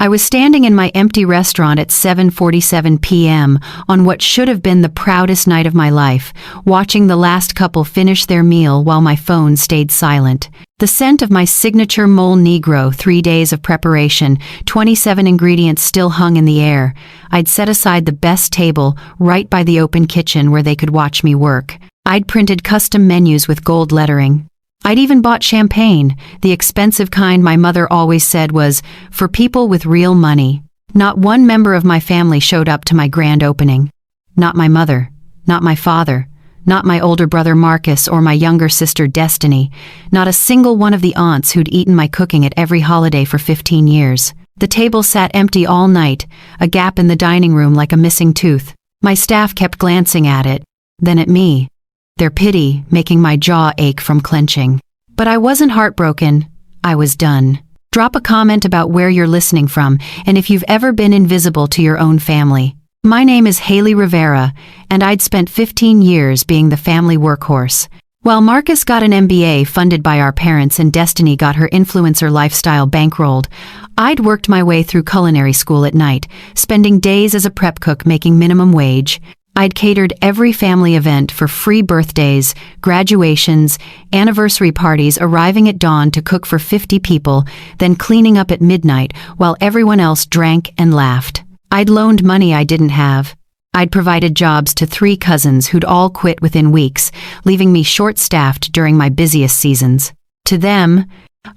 I was standing in my empty restaurant at 7:47 p.m. on what should have been the proudest night of my life, watching the last couple finish their meal while my phone stayed silent. The scent of my signature mole negro, 3 days of preparation, 27 ingredients still hung in the air. I'd set aside the best table right by the open kitchen where they could watch me work. I'd printed custom menus with gold lettering. I'd even bought champagne, the expensive kind my mother always said was for people with real money. Not one member of my family showed up to my grand opening. Not my mother, not my father, not my older brother Marcus or my younger sister Destiny, not a single one of the aunts who'd eaten my cooking at every holiday for 15 years. The table sat empty all night, a gap in the dining room like a missing tooth. My staff kept glancing at it, then at me, their pity making my jaw ache from clenching. But I wasn't heartbroken, I was done. Drop a comment about where you're listening from and if you've ever been invisible to your own family. My name is Haley Rivera, and I'd spent 15 years being the family workhorse. While Marcus got an MBA funded by our parents and Destiny got her influencer lifestyle bankrolled, I'd worked my way through culinary school at night, spending days as a prep cook making minimum wage. I'd catered every family event for free birthdays, graduations, anniversary parties, arriving at dawn to cook for 50 people, then cleaning up at midnight while everyone else drank and laughed. I'd loaned money I didn't have. I'd provided jobs to 3 cousins who'd all quit within weeks, leaving me short-staffed during my busiest seasons. To them,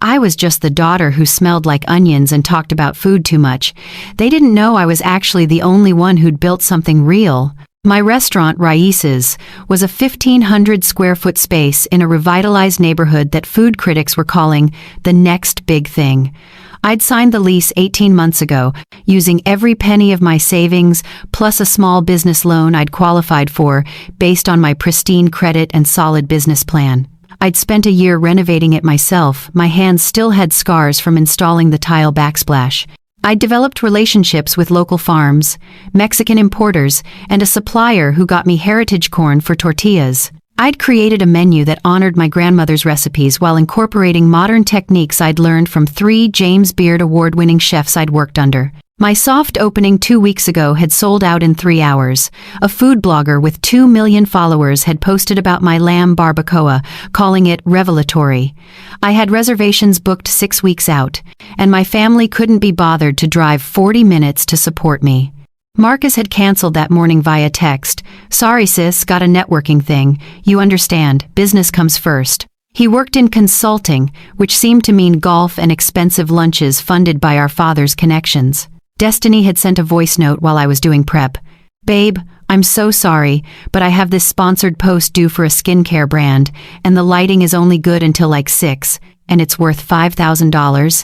I was just the daughter who smelled like onions and talked about food too much. They didn't know I was actually the only one who'd built something real. My restaurant, Raíces, was a 1,500 square foot space in a revitalized neighborhood that food critics were calling the next big thing. I'd signed the lease 18 months ago, using every penny of my savings, plus a small business loan I'd qualified for, based on my pristine credit and solid business plan. I'd spent a year renovating it myself, my hands still had scars from installing the tile backsplash. I'd developed relationships with local farms, Mexican importers, and a supplier who got me heritage corn for tortillas. I'd created a menu that honored my grandmother's recipes while incorporating modern techniques I'd learned from 3 James Beard award-winning chefs I'd worked under. My soft opening 2 weeks ago had sold out in 3 hours. A food blogger with 2 million followers had posted about my lamb barbacoa, calling it revelatory. I had reservations booked 6 weeks out, and my family couldn't be bothered to drive 40 minutes to support me. Marcus had canceled that morning via text. "Sorry sis, got a networking thing. You understand, business comes first." He worked in consulting, which seemed to mean golf and expensive lunches funded by our father's connections. Destiny had sent a voice note while I was doing prep. "Babe, I'm so sorry, but I have this sponsored post due for a skincare brand, and the lighting is only good until like 6, and it's worth $5,000.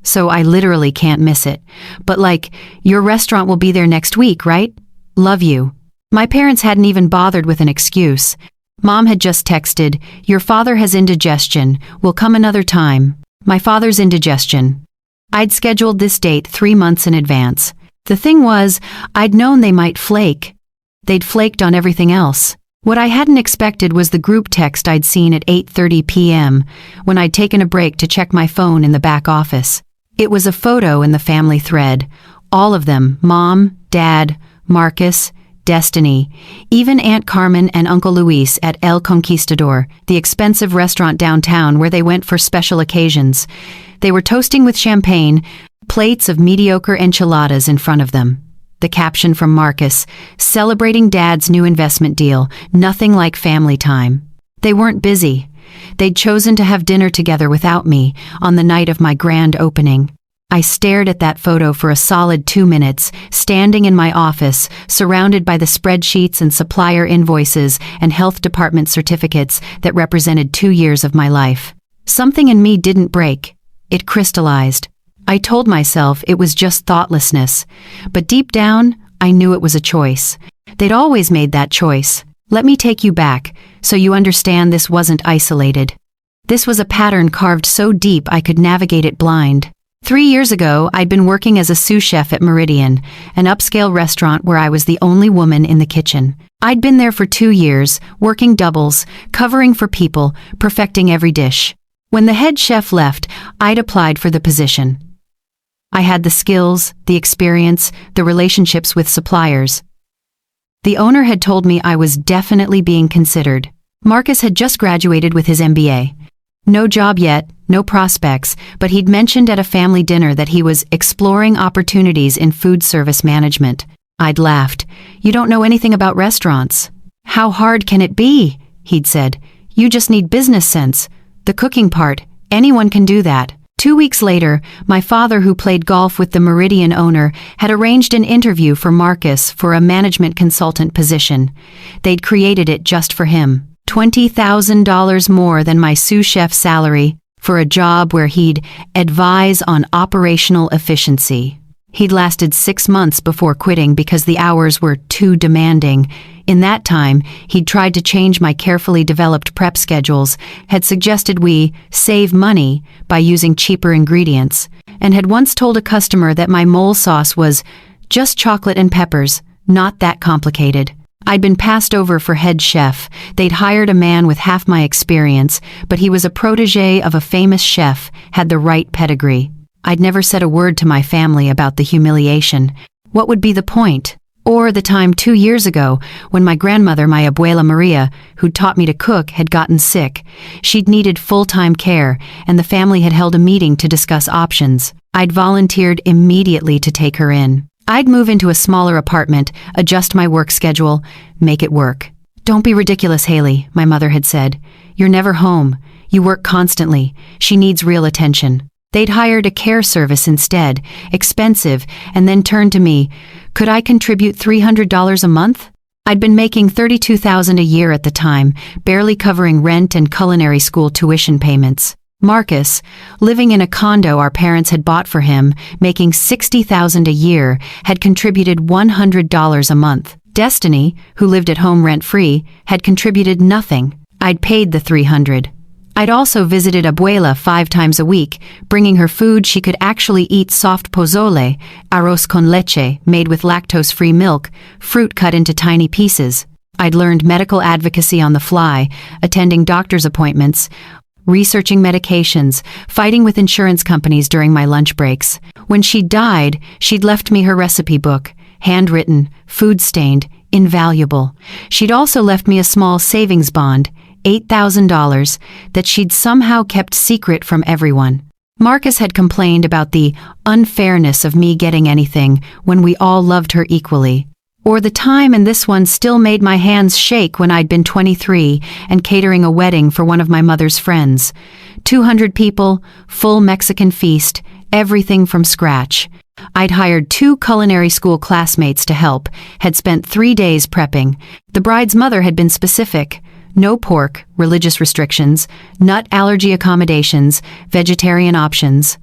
So I literally can't miss it. But your restaurant will be there next week, right? Love you." My parents hadn't even bothered with an excuse. Mom had just texted, "Your father has indigestion, will come another time." My father's indigestion. I'd scheduled this date 3 months in advance. The thing was, I'd known they might flake. They'd flaked on everything else. What I hadn't expected was the group text I'd seen at 8:30 p.m. when I'd taken a break to check my phone in the back office. It was a photo in the family thread. All of them, Mom, Dad, Marcus, Destiny, even Aunt Carmen and Uncle Luis at El Conquistador, the expensive restaurant downtown where they went for special occasions. They were toasting with champagne, plates of mediocre enchiladas in front of them. The caption from Marcus, "Celebrating Dad's new investment deal, nothing like family time." They weren't busy. They'd chosen to have dinner together without me on the night of my grand opening. I stared at that photo for a solid 2 minutes, standing in my office, surrounded by the spreadsheets and supplier invoices and health department certificates that represented 2 years of my life. Something in me didn't break. It crystallized. I told myself it was just thoughtlessness, but deep down, I knew it was a choice. They'd always made that choice. Let me take you back, so you understand this wasn't isolated. This was a pattern carved so deep I could navigate it blind. 3 years ago, I'd been working as a sous chef at Meridian, an upscale restaurant where I was the only woman in the kitchen. I'd been there for 2 years, working doubles, covering for people, perfecting every dish. When the head chef left, I'd applied for the position. I had the skills, the experience, the relationships with suppliers. The owner had told me I was definitely being considered. Marcus had just graduated with his MBA. No job yet, no prospects, but he'd mentioned at a family dinner that he was exploring opportunities in food service management. I'd laughed. "You don't know anything about restaurants." "How hard can it be?" he'd said. "You just need business sense. The cooking part, anyone can do that." 2 weeks later, my father, who played golf with the Meridian owner, had arranged an interview for Marcus for a management consultant position. They'd created it just for him. $20,000 more than my sous chef salary for a job where he'd advise on operational efficiency. He'd lasted 6 months before quitting because the hours were too demanding. In that time, he'd tried to change my carefully developed prep schedules, had suggested we save money by using cheaper ingredients, and had once told a customer that my mole sauce was just chocolate and peppers, not that complicated. I'd been passed over for head chef. They'd hired a man with half my experience, but he was a protege of a famous chef, had the right pedigree. I'd never said a word to my family about the humiliation. What would be the point? Or the time 2 years ago when my grandmother, my abuela Maria, who'd taught me to cook, had gotten sick. She'd needed full-time care, and the family had held a meeting to discuss options. I'd volunteered immediately to take her in. I'd move into a smaller apartment, adjust my work schedule, make it work. "Don't be ridiculous, Haley," my mother had said. "You're never home. You work constantly. She needs real attention." They'd hired a care service instead, expensive, and then turned to me. Could I contribute $300 a month? I'd been making $32,000 a year at the time, barely covering rent and culinary school tuition payments. Marcus, living in a condo our parents had bought for him, making $60,000 a year, had contributed $100 a month. Destiny, who lived at home rent-free, had contributed nothing. I'd paid the $300. I'd also visited Abuela 5 times a week, bringing her food she could actually eat: soft pozole, arroz con leche made with lactose-free milk, fruit cut into tiny pieces. I'd learned medical advocacy on the fly, attending doctor's appointments, researching medications, fighting with insurance companies during my lunch breaks. When she died, she'd left me her recipe book, handwritten, food-stained, invaluable. She'd also left me a small savings bond, $8,000, that she'd somehow kept secret from everyone. Marcus had complained about the unfairness of me getting anything when we all loved her equally. Or the time, and this one still made my hands shake, when I'd been 23 and catering a wedding for one of my mother's friends. 200 people, full Mexican feast, everything from scratch. I'd hired 2 culinary school classmates to help, had spent 3 days prepping. The bride's mother had been specific. No pork, religious restrictions, nut allergy accommodations, vegetarian options.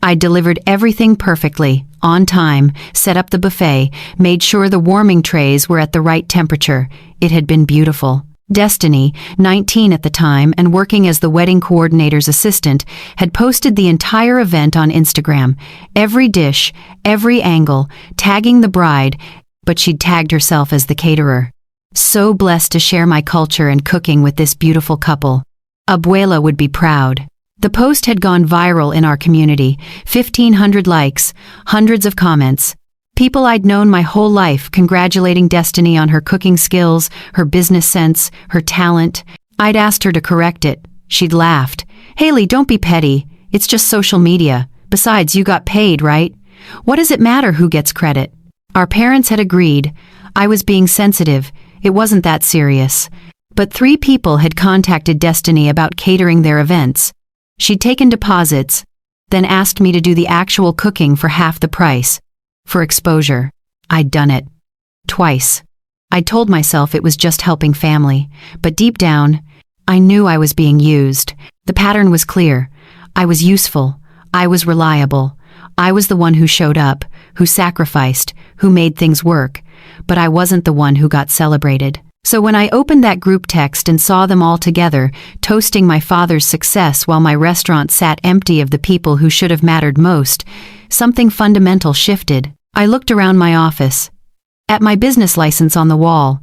I delivered everything perfectly, on time, set up the buffet, made sure the warming trays were at the right temperature. It had been beautiful. Destiny, 19 at the time and working as the wedding coordinator's assistant, had posted the entire event on Instagram. Every dish, every angle, tagging the bride, but she'd tagged herself as the caterer. So blessed to share my culture and cooking with this beautiful couple. Abuela would be proud. The post had gone viral in our community, 1,500 likes, hundreds of comments. People I'd known my whole life congratulating Destiny on her cooking skills, her business sense, her talent. I'd asked her to correct it. She'd laughed. "Haley, don't be petty. It's just social media. Besides, you got paid, right? What does it matter who gets credit?" Our parents had agreed. I was being sensitive. It wasn't that serious. But 3 people had contacted Destiny about catering their events. She'd taken deposits, then asked me to do the actual cooking for half the price. For exposure. I'd done it. Twice. I told myself it was just helping family, but deep down, I knew I was being used. The pattern was clear. I was useful. I was reliable. I was the one who showed up, who sacrificed, who made things work, but I wasn't the one who got celebrated. So when I opened that group text and saw them all together, toasting my father's success while my restaurant sat empty of the people who should have mattered most, something fundamental shifted. I looked around my office, at my business license on the wall,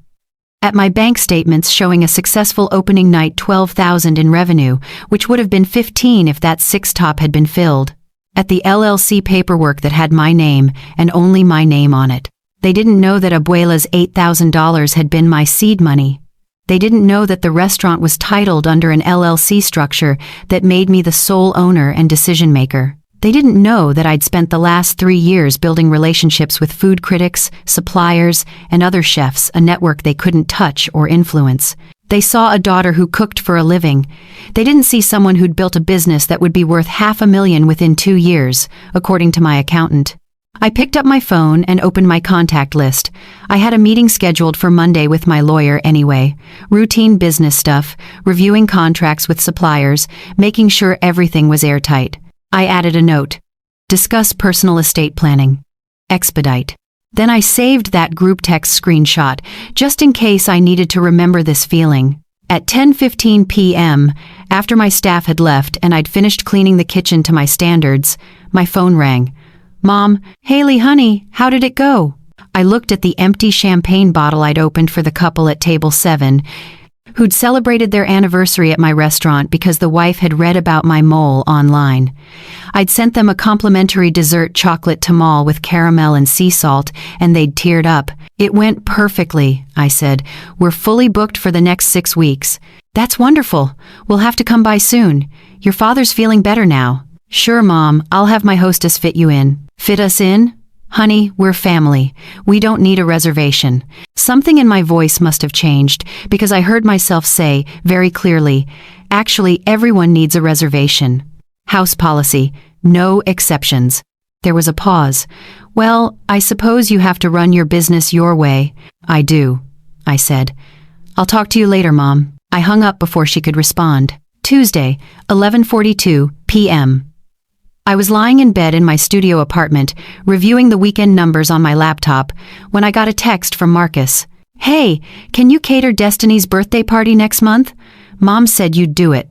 at my bank statements showing a successful opening night, $12,000 in revenue, which would have been $15,000 if that 6 top had been filled. at the LLC paperwork that had my name and only my name on it. They didn't know that Abuela's $8,000 had been my seed money. They didn't know that the restaurant was titled under an LLC structure that made me the sole owner and decision maker. They didn't know that I'd spent the last 3 years building relationships with food critics, suppliers, and other chefs, a network they couldn't touch or influence. They saw a daughter who cooked for a living. They didn't see someone who'd built a business that would be worth $500,000 within 2 years, according to my accountant. I picked up my phone and opened my contact list. I had a meeting scheduled for Monday with my lawyer anyway. Routine business stuff, reviewing contracts with suppliers, making sure everything was airtight. I added a note. Discuss personal estate planning. Expedite. Then I saved that group text screenshot, just in case I needed to remember this feeling. At 10:15 p.m., after my staff had left and I'd finished cleaning the kitchen to my standards, my phone rang. Mom, Haley, honey, how did it go? I looked at the empty champagne bottle I'd opened for the couple at table 7, who'd celebrated their anniversary at my restaurant because the wife had read about my mole online. I'd sent them a complimentary dessert chocolate tamal with caramel and sea salt, and they'd teared up. It went perfectly, I said. We're fully booked for the next 6 weeks. That's wonderful. We'll have to come by soon. Your father's feeling better now. Sure, Mom, I'll have my hostess fit you in. Fit us in? Honey, we're family. We don't need a reservation. Something in my voice must have changed because I heard myself say very clearly, actually, everyone needs a reservation. House policy, no exceptions. There was a pause. Well, I suppose you have to run your business your way. I do, I said. I'll talk to you later, Mom. I hung up before she could respond. Tuesday, 11:42 p.m. I was lying in bed in my studio apartment, reviewing the weekend numbers on my laptop, when I got a text from Marcus. Hey, can you cater Destiny's birthday party next month? Mom said you'd do it.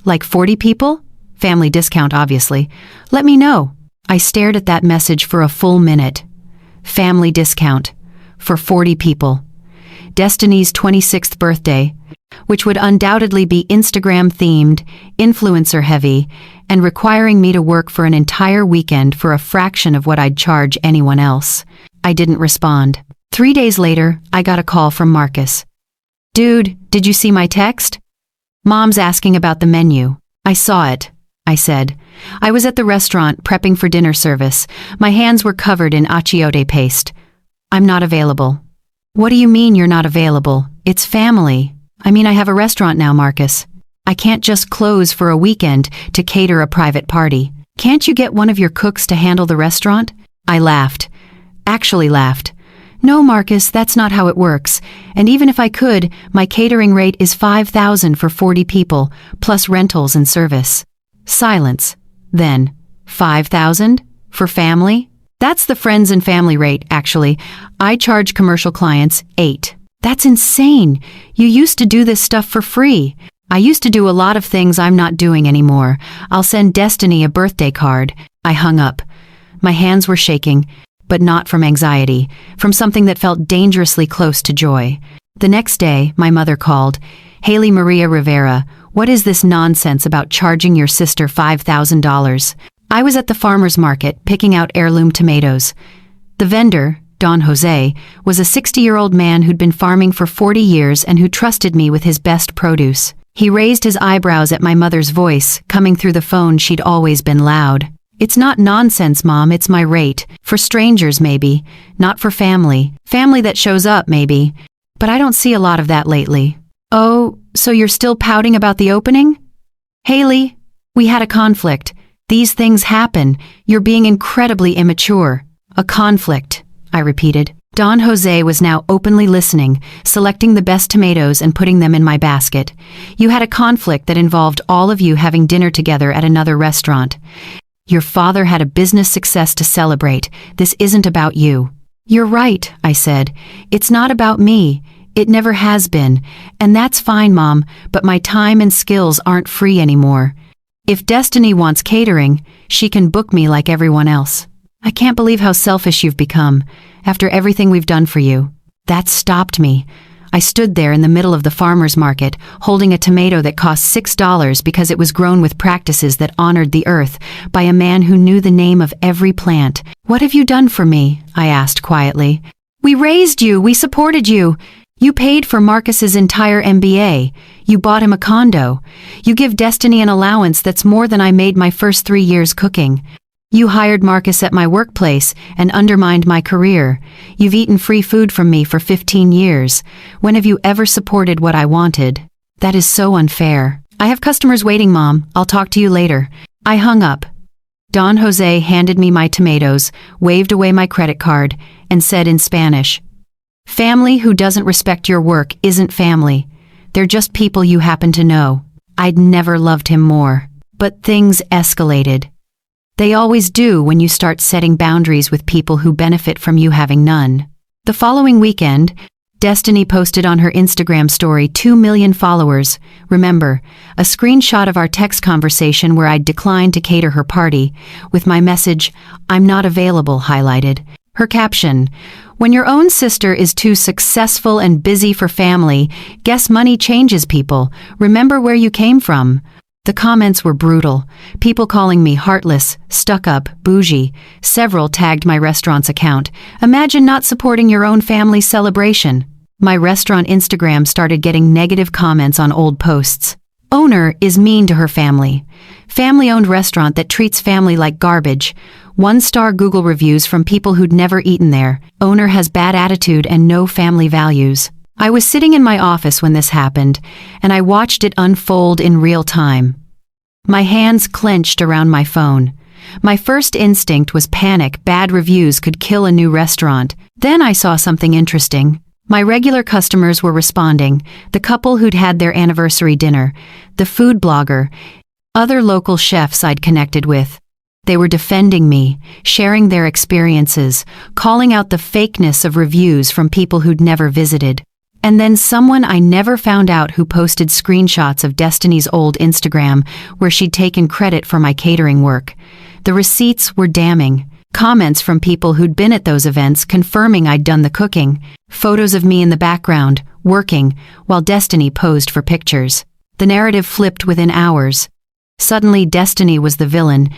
Like 40 people? Family discount, obviously. Let me know. I stared at that message for a full minute. Family discount. For 40 people. Destiny's 26th birthday, which would undoubtedly be Instagram-themed, influencer-heavy, and requiring me to work for an entire weekend for a fraction of what I'd charge anyone else. I didn't respond. 3 days later, I got a call from Marcus. Dude, did you see my text? Mom's asking about the menu. I saw it, I said. I was at the restaurant prepping for dinner service. My hands were covered in achiote paste. I'm not available. What do you mean you're not available? It's family. I mean, I have a restaurant now, Marcus. I can't just close for a weekend to cater a private party. Can't you get one of your cooks to handle the restaurant? I laughed. Actually laughed. No, Marcus, that's not how it works. And even if I could, my catering rate is $5,000 for 40 people, plus rentals and service. Silence. Then, $5,000? For family? That's the friends and family rate, actually. I charge commercial clients $8,000. That's insane. You used to do this stuff for free. I used to do a lot of things I'm not doing anymore. I'll send Destiny a birthday card. I hung up. My hands were shaking, but not from anxiety, from something that felt dangerously close to joy. The next day, my mother called. Haley Maria Rivera, what is this nonsense about charging your sister $5,000? I was at the farmer's market picking out heirloom tomatoes. The vendor, Don Jose, was a 60-year-old man who'd been farming for 40 years and who trusted me with his best produce. He raised his eyebrows at my mother's voice, coming through the phone. She'd always been loud. It's not nonsense, Mom, it's my rate. For strangers, maybe. Not for family. Family that shows up, maybe. But I don't see a lot of that lately. Oh, so you're still pouting about the opening? Haley, we had a conflict. These things happen. You're being incredibly immature. A conflict, I repeated. Don Jose was now openly listening, selecting the best tomatoes and putting them in my basket. You had a conflict that involved all of you having dinner together at another restaurant. Your father had a business success to celebrate. This isn't about you. You're right, I said. It's not about me. It never has been. And that's fine, Mom, but my time and skills aren't free anymore. If Destiny wants catering, she can book me like everyone else. I can't believe how selfish you've become, after everything we've done for you. That stopped me. I stood there in the middle of the farmer's market, holding a tomato that cost $6 because it was grown with practices that honored the earth by a man who knew the name of every plant. "What have you done for me?" I asked quietly. "We raised you, we supported you. You paid for Marcus's entire MBA. You bought him a condo. You give Destiny an allowance that's more than I made my first 3 years cooking. You hired Marcus at my workplace and undermined my career. You've eaten free food from me for 15 years. When have you ever supported what I wanted? That is so unfair. I have customers waiting, Mom. I'll talk to you later." I hung up. Don Jose handed me my tomatoes, waved away my credit card, and said in Spanish, "Family who doesn't respect your work isn't family. They're just people you happen to know." I'd never loved him more. But things escalated. They always do when you start setting boundaries with people who benefit from you having none. The following weekend, Destiny posted on her Instagram story 2 million followers. Remember, a screenshot of our text conversation where I'd declined to cater her party, with my message, "I'm not available," highlighted. Her caption, "When your own sister is too successful and busy for family, guess money changes people. Remember where you came from." The comments were brutal. People calling me heartless, stuck-up, bougie. Several tagged my restaurant's account. "Imagine not supporting your own family's celebration." My restaurant Instagram started getting negative comments on old posts. "Owner is mean to her family." "Family-owned restaurant that treats family like garbage." 1-star Google reviews from people who'd never eaten there. "Owner has bad attitude and no family values." I was sitting in my office when this happened, and I watched it unfold in real time. My hands clenched around my phone. My first instinct was panic. Bad reviews could kill a new restaurant. Then I saw something interesting. My regular customers were responding, the couple who'd had their anniversary dinner, the food blogger, other local chefs I'd connected with. They were defending me, sharing their experiences, calling out the fakeness of reviews from people who'd never visited. And then someone I never found out who posted screenshots of Destiny's old Instagram where she'd taken credit for my catering work. The receipts were damning. Comments from people who'd been at those events confirming I'd done the cooking. Photos of me in the background, working, while Destiny posed for pictures. The narrative flipped within hours. Suddenly Destiny was the villain,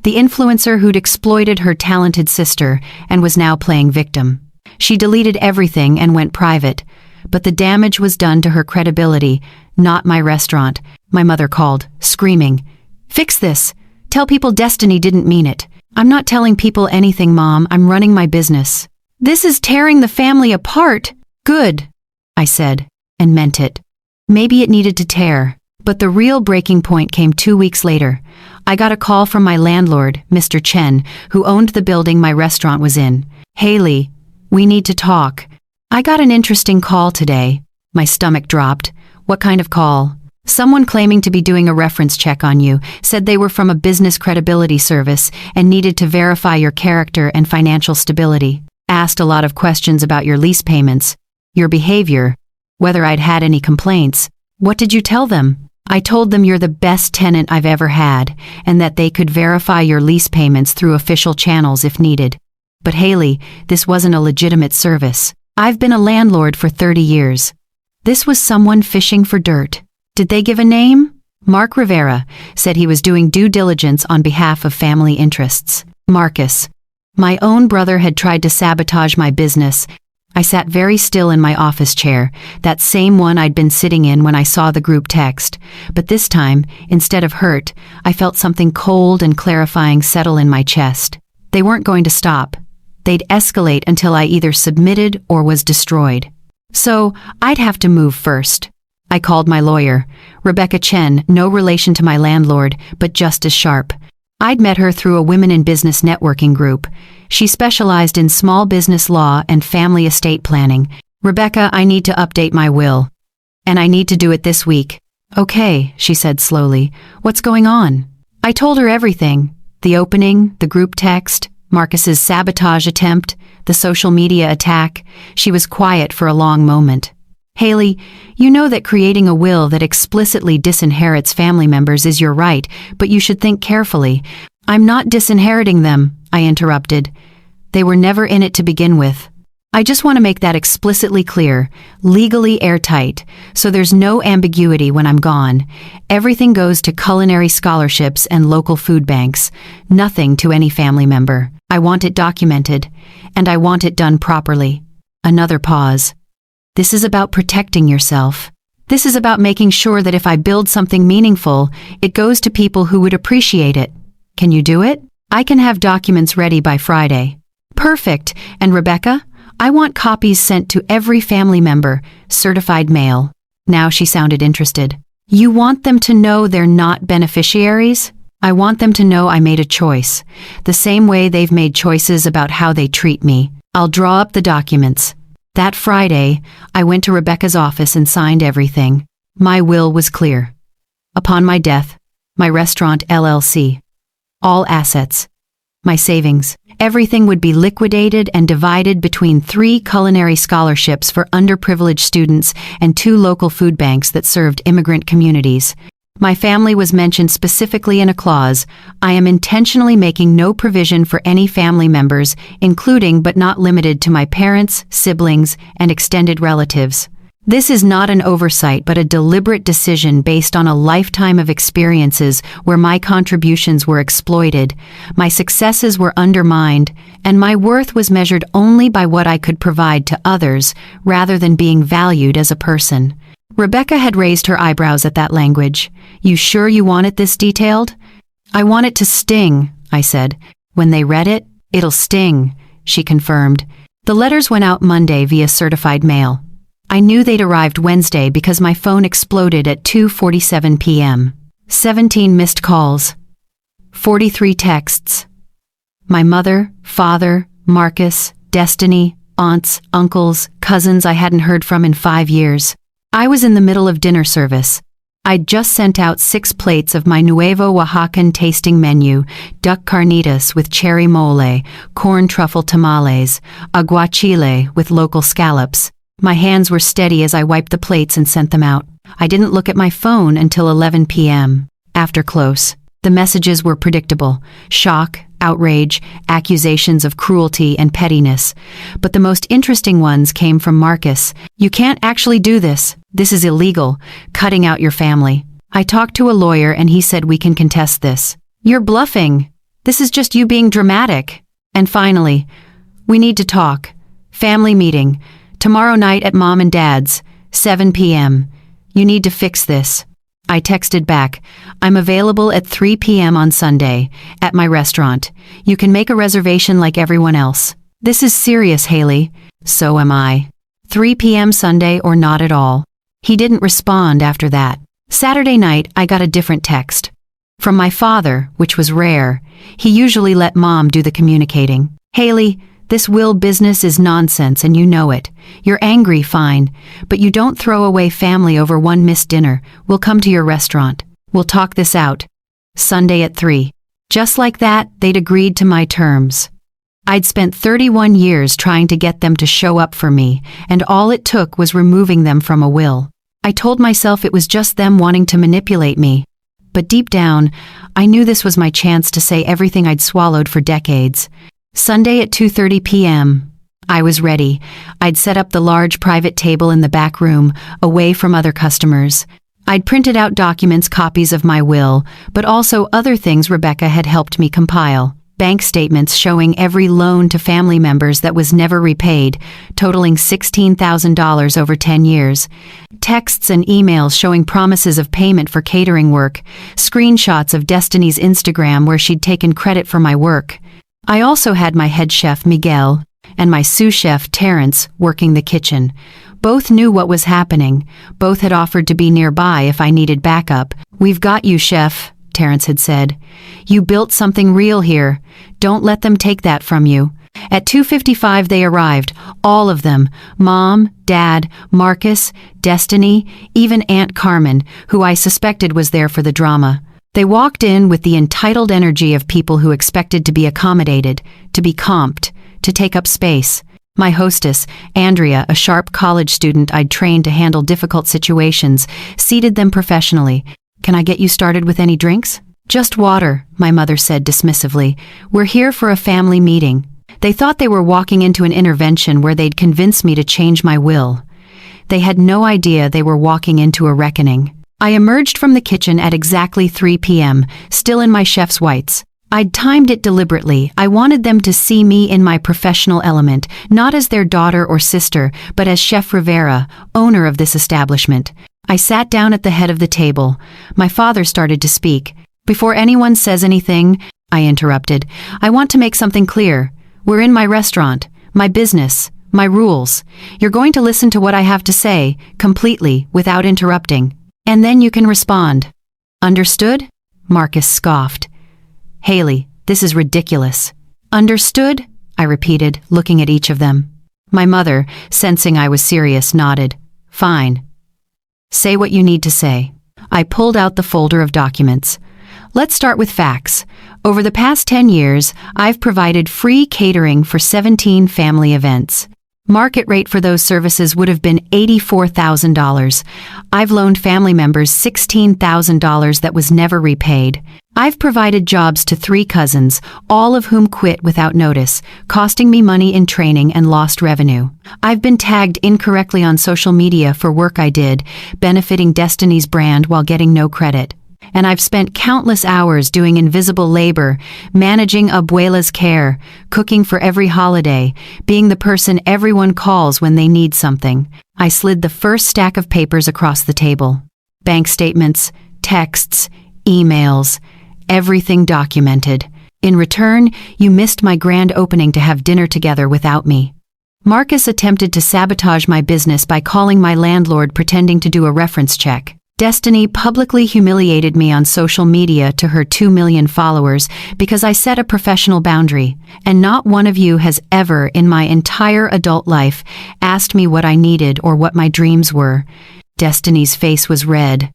the influencer who'd exploited her talented sister and was now playing victim. She deleted everything and went private. But the damage was done to her credibility, not my restaurant. My mother called, screaming, "Fix this! Tell people Destiny didn't mean it." "I'm not telling people anything, Mom. I'm running my business." "This is tearing the family apart." "Good," I said, and meant it. Maybe it needed to tear. But the real breaking point came 2 weeks later. I got a call from my landlord, Mr. Chen, who owned the building my restaurant was in. "Haley, we need to talk." "I got an interesting call today." My stomach dropped. "What kind of call?" "Someone claiming to be doing a reference check on you, said they were from a business credibility service and needed to verify your character and financial stability. Asked a lot of questions about your lease payments, your behavior, whether I'd had any complaints." "What did you tell them?" "I told them you're the best tenant I've ever had and that they could verify your lease payments through official channels if needed. But Haley, this wasn't a legitimate service. I've been a landlord for 30 years. This was someone fishing for dirt." "Did they give a name?" "Mark Rivera said he was doing due diligence on behalf of family interests." "Marcus. My own brother had tried to sabotage my business." I sat very still in my office chair, that same one I'd been sitting in when I saw the group text. But this time, instead of hurt, I felt something cold and clarifying settle in my chest. They weren't going to stop. They'd escalate until I either submitted or was destroyed. So, I'd have to move first. I called my lawyer, Rebecca Chen, no relation to my landlord, but just as sharp. I'd met her through a Women in Business networking group. She specialized in small business law and family estate planning. "Rebecca, I need to update my will. And I need to do it this week." "Okay," she said slowly. "What's going on?" I told her everything. The opening, the group text, Marcus's sabotage attempt, the social media attack. She was quiet for a long moment. "Haley, you know that creating a will that explicitly disinherits family members is your right, but you should think carefully." "I'm not disinheriting them," I interrupted. "They were never in it to begin with." I just want to make that explicitly clear, legally airtight, so there's no ambiguity when I'm gone. Everything goes to culinary scholarships and local food banks, nothing to any family member. I want it documented, and I want it done properly. Another pause. This is about protecting yourself. This is about making sure that if I build something meaningful, it goes to people who would appreciate it. Can you do it? I can have documents ready by Friday. Perfect. And Rebecca? I want copies sent to every family member, certified mail. Now she sounded interested. You want them to know they're not beneficiaries? I want them to know I made a choice, the same way they've made choices about how they treat me. I'll draw up the documents. That Friday, I went to Rebecca's office and signed everything. My will was clear. Upon my death, my restaurant LLC, all assets, my savings, everything would be liquidated and divided between 3 culinary scholarships for underprivileged students and 2 local food banks that served immigrant communities. My family was mentioned specifically in a clause. I am intentionally making no provision for any family members, including but not limited to my parents, siblings, and extended relatives. This is not an oversight but a deliberate decision based on a lifetime of experiences where my contributions were exploited, my successes were undermined, and my worth was measured only by what I could provide to others rather than being valued as a person. Rebecca had raised her eyebrows at that language. You sure you want it this detailed? I want it to sting, I said. When they read it, it'll sting, she confirmed. The letters went out Monday via certified mail. I knew they'd arrived Wednesday because my phone exploded at 2:47 p.m. 17 missed calls. 43 texts. My mother, father, Marcus, Destiny, aunts, uncles, cousins I hadn't heard from in 5 years. I was in the middle of dinner service. I'd just sent out 6 plates of my Nuevo Oaxacan tasting menu, duck carnitas with cherry mole, corn truffle tamales, aguachile with local scallops. My hands were steady as I wiped the plates and sent them out. I didn't look at my phone until 11 p.m. After close. The messages were predictable. Shock, outrage, accusations of cruelty and pettiness. But the most interesting ones came from Marcus. You can't actually do this. This is illegal. Cutting out your family. I talked to a lawyer and he said we can contest this. You're bluffing. This is just you being dramatic. And finally, we need to talk. Family meeting. Tomorrow night at Mom and Dad's, 7 p.m. You need to fix this. I texted back, I'm available at 3 p.m. on Sunday, at my restaurant. You can make a reservation like everyone else. This is serious, Haley. So am I. 3 p.m. Sunday or not at all. He didn't respond after that. Saturday night, I got a different text. From my father, which was rare. He usually let Mom do the communicating. Haley, this will business is nonsense and you know it. You're angry, fine, but you don't throw away family over one missed dinner. We'll come to your restaurant. We'll talk this out. Sunday at 3. Just like that, they'd agreed to my terms. I'd spent 31 years trying to get them to show up for me, and all it took was removing them from a will. I told myself it was just them wanting to manipulate me. But deep down, I knew this was my chance to say everything I'd swallowed for decades. Sunday at 2:30 p.m. I was ready. I'd set up the large private table in the back room, away from other customers. I'd printed out documents, copies of my will, but also other things Rebecca had helped me compile. Bank statements showing every loan to family members that was never repaid, totaling $16,000 over 10 years. Texts and emails showing promises of payment for catering work. Screenshots of Destiny's Instagram where she'd taken credit for my work. I also had my head chef, Miguel, and my sous chef, Terrence, working the kitchen. Both knew what was happening. Both had offered to be nearby if I needed backup. We've got you, chef, Terrence had said. You built something real here. Don't let them take that from you. At 2:55 they arrived, all of them. Mom, Dad, Marcus, Destiny, even Aunt Carmen, who I suspected was there for the drama. They walked in with the entitled energy of people who expected to be accommodated, to be comped, to take up space. My hostess, Andrea, a sharp college student I'd trained to handle difficult situations, seated them professionally. Can I get you started with any drinks? Just water, my mother said dismissively. We're here for a family meeting. They thought they were walking into an intervention where they'd convince me to change my will. They had no idea they were walking into a reckoning. I emerged from the kitchen at exactly 3 p.m., still in my chef's whites. I'd timed it deliberately. I wanted them to see me in my professional element, not as their daughter or sister, but as Chef Rivera, owner of this establishment. I sat down at the head of the table. My father started to speak. Before anyone says anything, I interrupted, I want to make something clear. We're in my restaurant, my business, my rules. You're going to listen to what I have to say, completely, without interrupting. And then you can respond. Understood? Marcus scoffed. Haley, this is ridiculous. Understood? I repeated, looking at each of them. My mother, sensing I was serious, nodded. Fine. Say what you need to say. I pulled out the folder of documents. Let's start with facts. Over the past 10 years, I've provided free catering for 17 family events. Market rate for those services would have been $84,000. I've loaned family members $16,000 that was never repaid. I've provided jobs to 3 cousins, all of whom quit without notice, costing me money in training and lost revenue. I've been tagged incorrectly on social media for work I did, benefiting Destiny's brand while getting no credit. And I've spent countless hours doing invisible labor, managing abuela's care, cooking for every holiday, being the person everyone calls when they need something. I slid the first stack of papers across the table. Bank statements, texts, emails, everything documented. In return, you missed my grand opening to have dinner together without me. Marcus attempted to sabotage my business by calling my landlord pretending to do a reference check. Destiny publicly humiliated me on social media to her 2 million followers because I set a professional boundary, and not one of you has ever in my entire adult life asked me what I needed or what my dreams were. Destiny's face was red.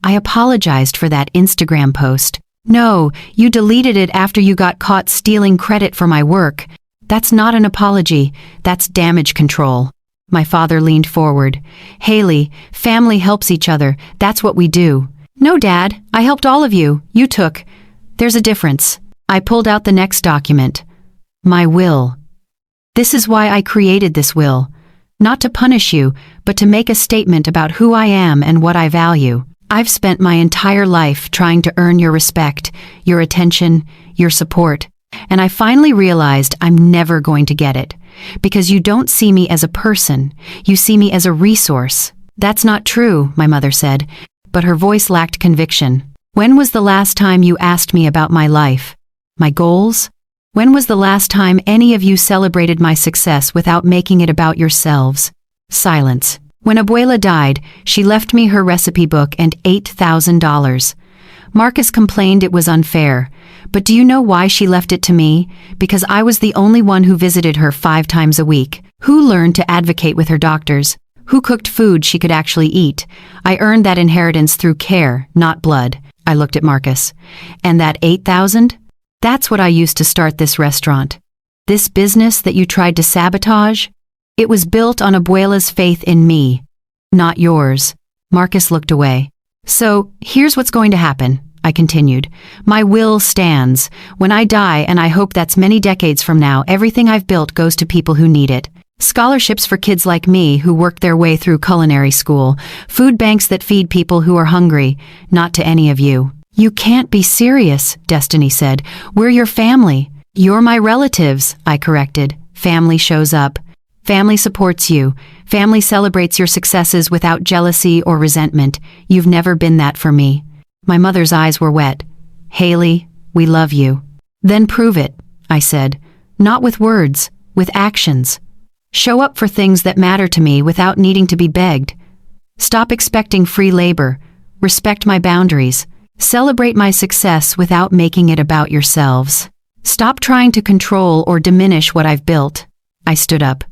I apologized for that Instagram post. No, you deleted it after you got caught stealing credit for my work. That's not an apology, that's damage control. My father leaned forward. Haley, family helps each other. That's what we do. No, Dad, I helped all of you. You took. There's a difference. I pulled out the next document. My will. This is why I created this will. Not to punish you, but to make a statement about who I am and what I value. I've spent my entire life trying to earn your respect, your attention, your support. And I finally realized I'm never going to get it. Because you don't see me as a person, you see me as a resource. That's not true, my mother said, but her voice lacked conviction. When was the last time you asked me about my life? My goals? When was the last time any of you celebrated my success without making it about yourselves? Silence. When Abuela died, she left me her recipe book and $8,000. Marcus complained it was unfair. But do you know why she left it to me? Because I was the only one who visited her 5 times a week, who learned to advocate with her doctors, who cooked food she could actually eat. I earned that inheritance through care, not blood. I looked at Marcus. And that 8,000? That's what I used to start this restaurant. This business that you tried to sabotage? It was built on Abuela's faith in me, not yours. Marcus looked away. So, here's what's going to happen. I continued. My will stands. When I die, and I hope that's many decades from now, everything I've built goes to people who need it. Scholarships for kids like me who work their way through culinary school. Food banks that feed people who are hungry. Not to any of you. You can't be serious, Destiny said. We're your family. You're my relatives, I corrected. Family shows up. Family supports you. Family celebrates your successes without jealousy or resentment. You've never been that for me. My mother's eyes were wet. Haley, we love you. Then prove it, I said. Not with words, with actions. Show up for things that matter to me without needing to be begged. Stop expecting free labor. Respect my boundaries. Celebrate my success without making it about yourselves. Stop trying to control or diminish what I've built. I stood up.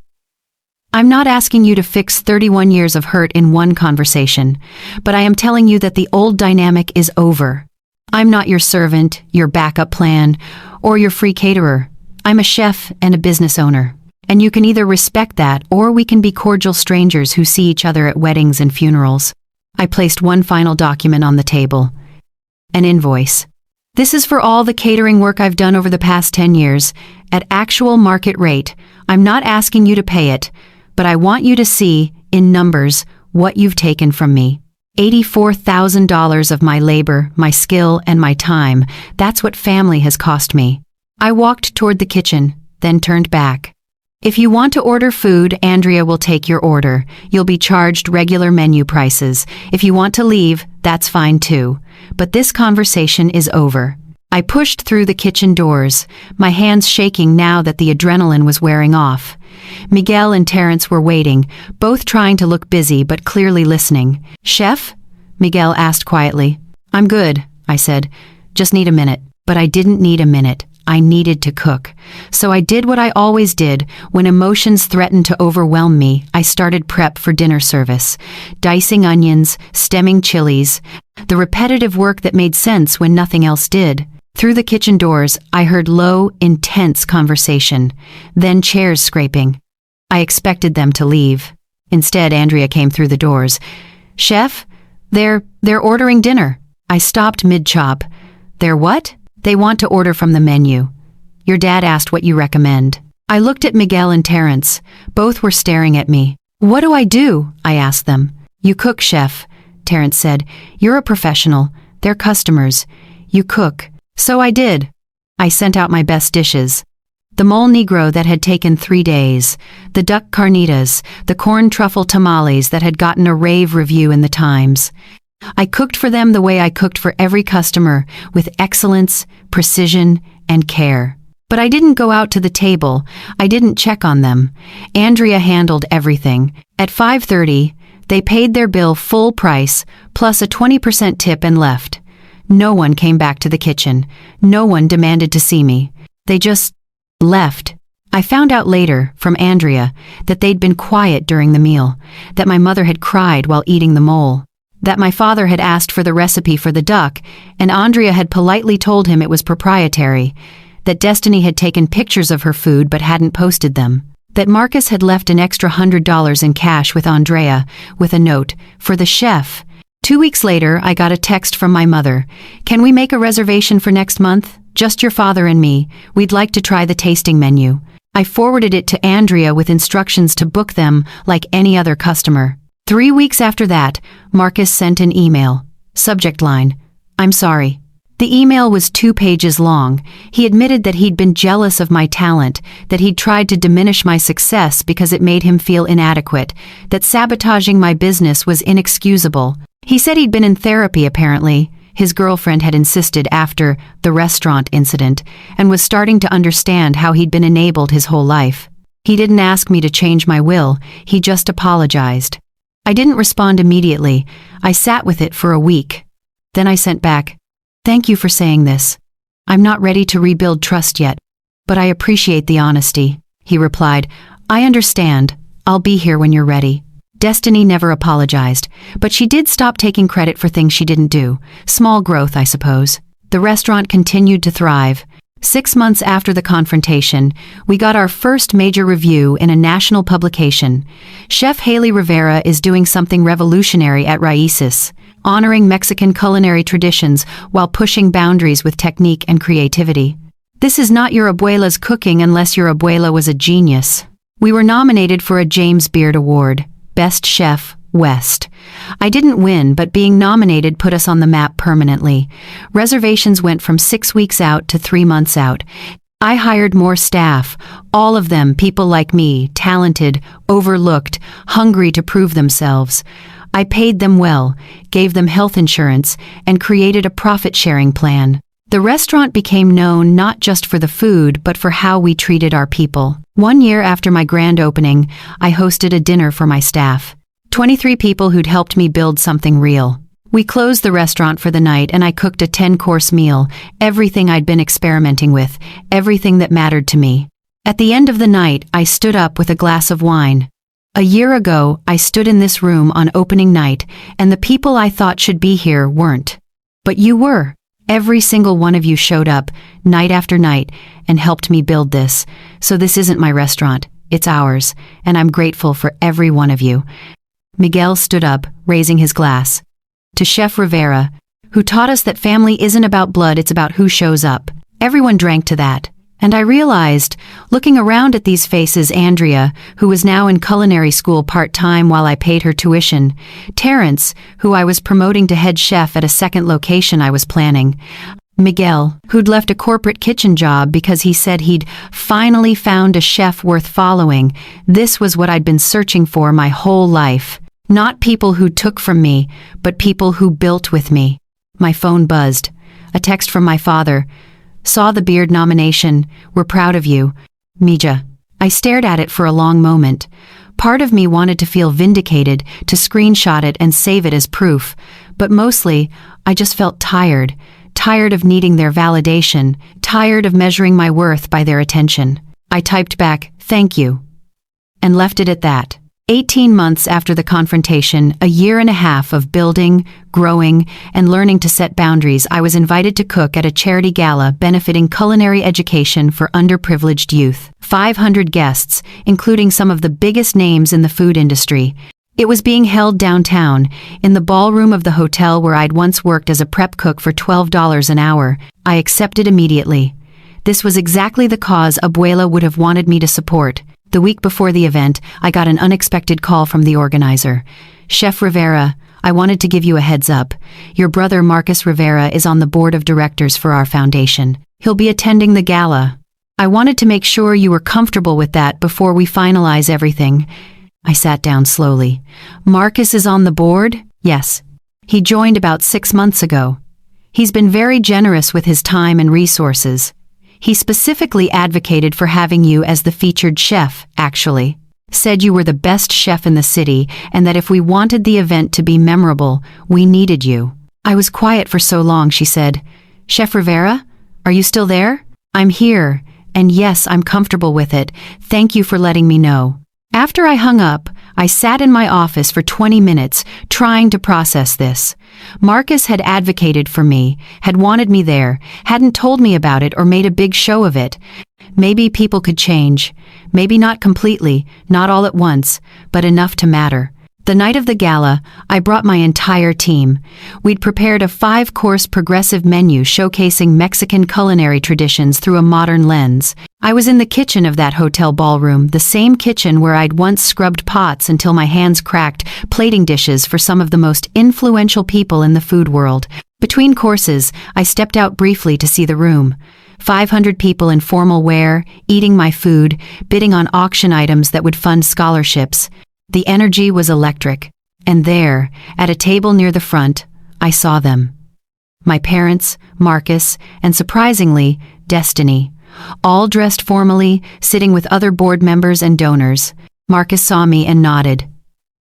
I'm not asking you to fix 31 years of hurt in one conversation, but I am telling you that the old dynamic is over. I'm not your servant, your backup plan, or your free caterer. I'm a chef and a business owner, and you can either respect that or we can be cordial strangers who see each other at weddings and funerals. I placed one final document on the table. An invoice. This is for all the catering work I've done over the past 10 years, at actual market rate. I'm not asking you to pay it, but I want you to see, in numbers, what you've taken from me. $84,000 of my labor, my skill, and my time. That's what family has cost me. I walked toward the kitchen, then turned back. If you want to order food, Andrea will take your order. You'll be charged regular menu prices. If you want to leave, that's fine too. But this conversation is over. I pushed through the kitchen doors, my hands shaking now that the adrenaline was wearing off. Miguel and Terence were waiting, both trying to look busy but clearly listening. "Chef?" Miguel asked quietly. "I'm good," I said. "Just need a minute." But I didn't need a minute. I needed to cook. So I did what I always did. When emotions threatened to overwhelm me, I started prep for dinner service. Dicing onions, stemming chilies, the repetitive work that made sense when nothing else did. Through the kitchen doors, I heard low, intense conversation, then chairs scraping. I expected them to leave. Instead, Andrea came through the doors. "Chef, they're ordering dinner." I stopped mid-chop. "They're what?" "They want to order from the menu. Your dad asked what you recommend." I looked at Miguel and Terence. Both were staring at me. "What do I do?" I asked them. "You cook, chef," Terence said. "You're a professional. They're customers. You cook." So I did. I sent out my best dishes. The mole negro that had taken 3 days, the duck carnitas, the corn truffle tamales that had gotten a rave review in the Times. I cooked for them the way I cooked for every customer, with excellence, precision, and care. But I didn't go out to the table. I didn't check on them. Andrea handled everything. At 5:30, they paid their bill full price, plus a 20% tip, and left. No one came back to the kitchen. No one demanded to see me. They just left. I found out later, from Andrea, that they'd been quiet during the meal, that my mother had cried while eating the mole, that my father had asked for the recipe for the duck, and Andrea had politely told him it was proprietary, that Destiny had taken pictures of her food but hadn't posted them, that Marcus had left an extra $100 in cash with Andrea, with a note, "For the chef." 2 weeks later, I got a text from my mother. "Can we make a reservation for next month? Just your father and me. We'd like to try the tasting menu." I forwarded it to Andrea with instructions to book them like any other customer. 3 weeks after that, Marcus sent an email. Subject line, "I'm sorry." The email was 2 pages long. He admitted that he'd been jealous of my talent, that he'd tried to diminish my success because it made him feel inadequate, that sabotaging my business was inexcusable. He said he'd been in therapy apparently. His girlfriend had insisted after the restaurant incident and was starting to understand how he'd been enabled his whole life. He didn't ask me to change my will, he just apologized. I didn't respond immediately. I sat with it for a week. Then I sent back, "Thank you for saying this. I'm not ready to rebuild trust yet, but I appreciate the honesty." He replied, "I understand. I'll be here when you're ready." Destiny never apologized, but she did stop taking credit for things she didn't do. Small growth, I suppose. The restaurant continued to thrive. 6 months after the confrontation, we got our first major review in a national publication. Chef Haley Rivera is doing something revolutionary at Raíces, honoring Mexican culinary traditions while pushing boundaries with technique and creativity. This is not your abuela's cooking unless your abuela was a genius. We were nominated for a James Beard Award. Best Chef, West. I didn't win, but being nominated put us on the map permanently. Reservations went from 6 weeks out to 3 months out. I hired more staff, all of them people like me, talented, overlooked, hungry to prove themselves. I paid them well, gave them health insurance, and created a profit-sharing plan. The restaurant became known not just for the food, but for how we treated our people. 1 year after my grand opening, I hosted a dinner for my staff. 23 people who'd helped me build something real. We closed the restaurant for the night and I cooked a 10-course meal, everything I'd been experimenting with, everything that mattered to me. At the end of the night, I stood up with a glass of wine. A year ago, I stood in this room on opening night, and the people I thought should be here weren't. But you were. Every single one of you showed up, night after night, and helped me build this. So this isn't my restaurant, it's ours, and I'm grateful for every one of you. Miguel stood up, raising his glass. To Chef Rivera, who taught us that family isn't about blood, it's about who shows up. Everyone drank to that. And I realized, looking around at these faces, Andrea, who was now in culinary school part-time while I paid her tuition, Terrence, who I was promoting to head chef at a second location I was planning, Miguel, who'd left a corporate kitchen job because he said he'd finally found a chef worth following. This was what I'd been searching for my whole life. Not people who took from me, but people who built with me. My phone buzzed. A text from my father. Saw the Beard nomination. We're proud of you. Mija. I stared at it for a long moment. Part of me wanted to feel vindicated, to screenshot it and save it as proof. But mostly, I just felt tired. Tired of needing their validation. Tired of measuring my worth by their attention. I typed back, "Thank you," and left it at that. 18 months after the confrontation, a year and a half of building, growing, and learning to set boundaries, I was invited to cook at a charity gala benefiting culinary education for underprivileged youth. 500 guests, including some of the biggest names in the food industry. It was being held downtown, in the ballroom of the hotel where I'd once worked as a prep cook for $12 an hour. I accepted immediately. This was exactly the cause Abuela would have wanted me to support. The week before the event, I got an unexpected call from the organizer. "Chef Rivera, I wanted to give you a heads up. Your brother Marcus Rivera is on the board of directors for our foundation. He'll be attending the gala. I wanted to make sure you were comfortable with that before we finalize everything." I sat down slowly. "Marcus is on the board?" "Yes. He joined about 6 months ago. He's been very generous with his time and resources. He specifically advocated for having you as the featured chef, actually. Said you were the best chef in the city and that if we wanted the event to be memorable, we needed you." I was quiet for so long, she said. "Chef Rivera, are you still there?" "I'm here, and yes, I'm comfortable with it. Thank you for letting me know." After I hung up, I sat in my office for 20 minutes, trying to process this. Marcus had advocated for me, had wanted me there, hadn't told me about it or made a big show of it. Maybe people could change. Maybe not completely, not all at once, but enough to matter. The night of the gala, I brought my entire team. We'd prepared a 5-course progressive menu showcasing Mexican culinary traditions through a modern lens. I was in the kitchen of that hotel ballroom, the same kitchen where I'd once scrubbed pots until my hands cracked, plating dishes for some of the most influential people in the food world. Between courses, I stepped out briefly to see the room. 500 people in formal wear, eating my food, bidding on auction items that would fund scholarships. The energy was electric, and there, at a table near the front, I saw them. My parents, Marcus, and surprisingly, Destiny, all dressed formally, sitting with other board members and donors. Marcus saw me and nodded.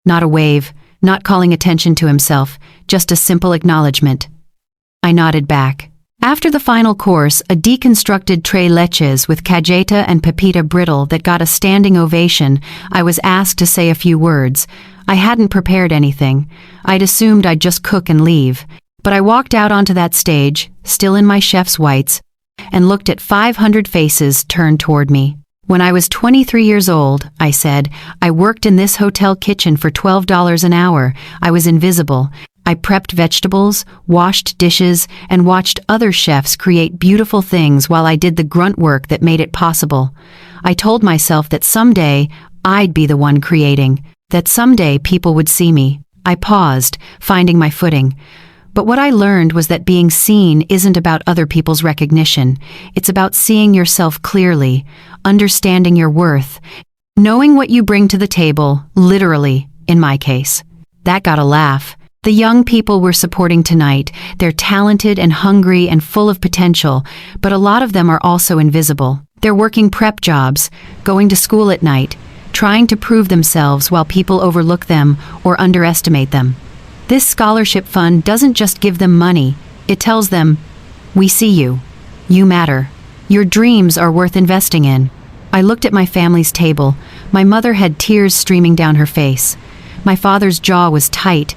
Not a wave, not calling attention to himself, just a simple acknowledgement. I nodded back. After the final course, a deconstructed tres leches with cajeta and pepita brittle that got a standing ovation, I was asked to say a few words. I hadn't prepared anything. I'd assumed I'd just cook and leave. But I walked out onto that stage, still in my chef's whites, and looked at 500 faces turned toward me. "When I was 23 years old," I said, "I worked in this hotel kitchen for $12 an hour. I was invisible. I prepped vegetables, washed dishes, and watched other chefs create beautiful things while I did the grunt work that made it possible. I told myself that someday I'd be the one creating, that someday people would see me." I paused, finding my footing. But what I learned was that being seen isn't about other people's recognition. It's about seeing yourself clearly, understanding your worth, knowing what you bring to the table, literally, in my case. That got a laugh. The young people we're supporting tonight, they're talented and hungry and full of potential, but a lot of them are also invisible. They're working prep jobs, going to school at night, trying to prove themselves while people overlook them or underestimate them. This scholarship fund doesn't just give them money, it tells them, "We see you. You matter. Your dreams are worth investing in." I looked at my family's table. My mother had tears streaming down her face. My father's jaw was tight,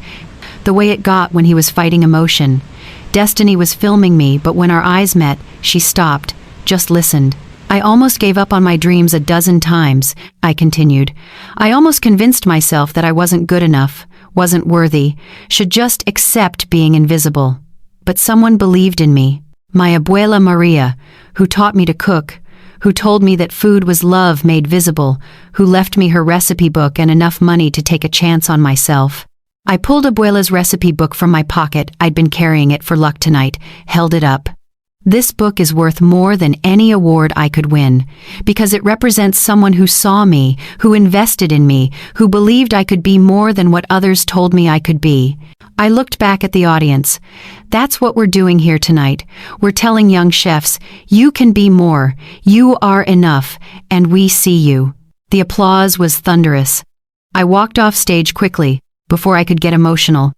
the way it got when he was fighting emotion. Destiny was filming me, but when our eyes met, she stopped, just listened. "I almost gave up on my dreams a dozen times," I continued. "I almost convinced myself that I wasn't good enough, wasn't worthy, should just accept being invisible. but someone believed in me. My abuela Maria, who taught me to cook, who told me that food was love made visible, who left me her recipe book and enough money to take a chance on myself. I pulled abuela's recipe book from my pocket. I'd been carrying it for luck tonight, held it up. This book is worth more than any award I could win, because it represents someone who saw me, who invested in me, who believed I could be more than what others told me I could be. I looked back at the audience. That's what we're doing here tonight. We're telling young chefs, you can be more, you are enough, and we see you. The applause was thunderous. I walked off stage quickly, before I could get emotional,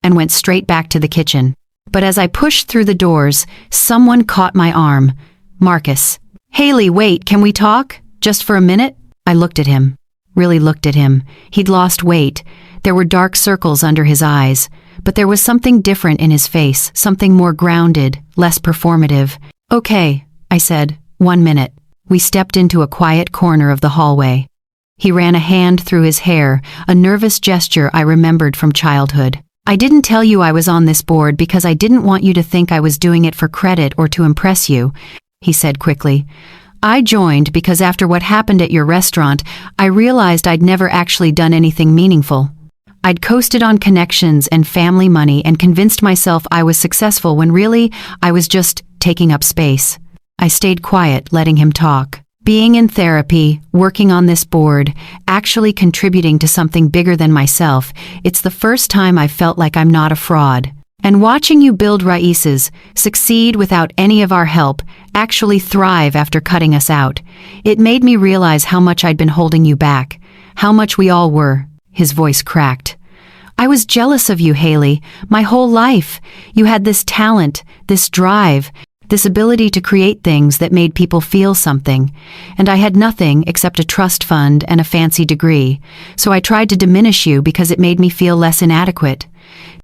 and went straight back to the kitchen. But as I pushed through the doors, someone caught my arm. Marcus. Haley, wait, can we talk? Just for a minute? I looked at him. Really looked at him. He'd lost weight. There were dark circles under his eyes. But there was something different in his face, something more grounded, less performative. Okay, I said. 1 minute. We stepped into a quiet corner of the hallway. He ran a hand through his hair, a nervous gesture I remembered from childhood. I didn't tell you I was on this board because I didn't want you to think I was doing it for credit or to impress you, he said quickly. I joined because after what happened at your restaurant, I realized I'd never actually done anything meaningful. I'd coasted on connections and family money and convinced myself I was successful when really I was just taking up space. I stayed quiet, letting him talk. Being in therapy, working on this board, actually contributing to something bigger than myself, it's the first time I felt like I'm not a fraud. And watching you build Raíces, succeed without any of our help, actually thrive after cutting us out, it made me realize how much I'd been holding you back, how much we all were. His voice cracked. I was jealous of you, Haley, my whole life. You had this talent, this drive, this ability to create things that made people feel something, and I had nothing except a trust fund and a fancy degree, so I tried to diminish you because it made me feel less inadequate.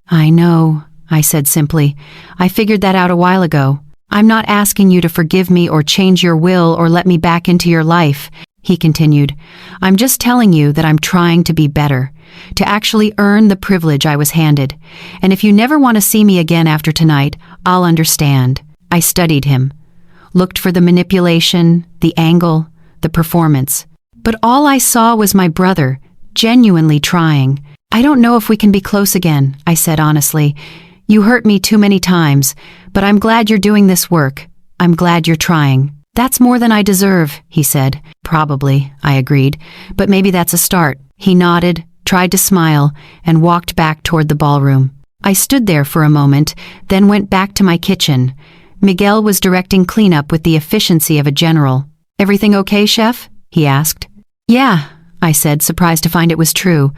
I know, I said simply. I figured that out a while ago. I'm not asking you to forgive me or change your will or let me back into your life, he continued. I'm just telling you that I'm trying to be better, to actually earn the privilege I was handed, and if you never want to see me again after tonight, I'll understand. I studied him, looked for the manipulation, the angle, the performance. But all I saw was my brother, genuinely trying. I don't know if we can be close again, I said honestly. You hurt me too many times, but I'm glad you're doing this work. I'm glad you're trying. That's more than I deserve, he said. Probably, I agreed, but maybe that's a start. He nodded, tried to smile, and walked back toward the ballroom. I stood there for a moment, then went back to my kitchen. Miguel was directing cleanup with the efficiency of a general. Everything okay, chef? He asked. Yeah, I said, surprised to find it was true.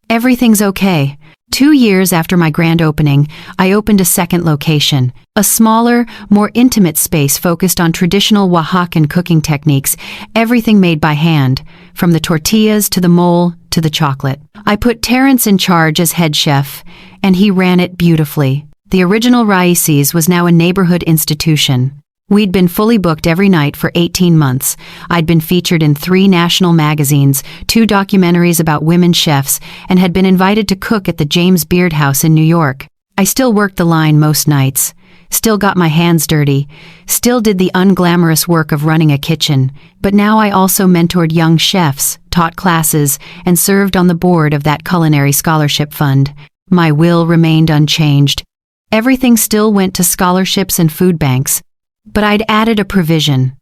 Everything's okay. 2 years after my grand opening, I opened a second location, a smaller, more intimate space focused on traditional Oaxacan cooking techniques, everything made by hand, from the tortillas to the mole to the chocolate. I put Terrence in charge as head chef, and he ran it beautifully. The original Raíces was now a neighborhood institution. We'd been fully booked every night for 18 months. I'd been featured in 3 national magazines, 2 documentaries about women chefs, and had been invited to cook at the James Beard House in New York. I still worked the line most nights, still got my hands dirty, still did the unglamorous work of running a kitchen, but now I also mentored young chefs, taught classes, and served on the board of that culinary scholarship fund. My will remained unchanged. Everything still went to scholarships and food banks, but I'd added a provision.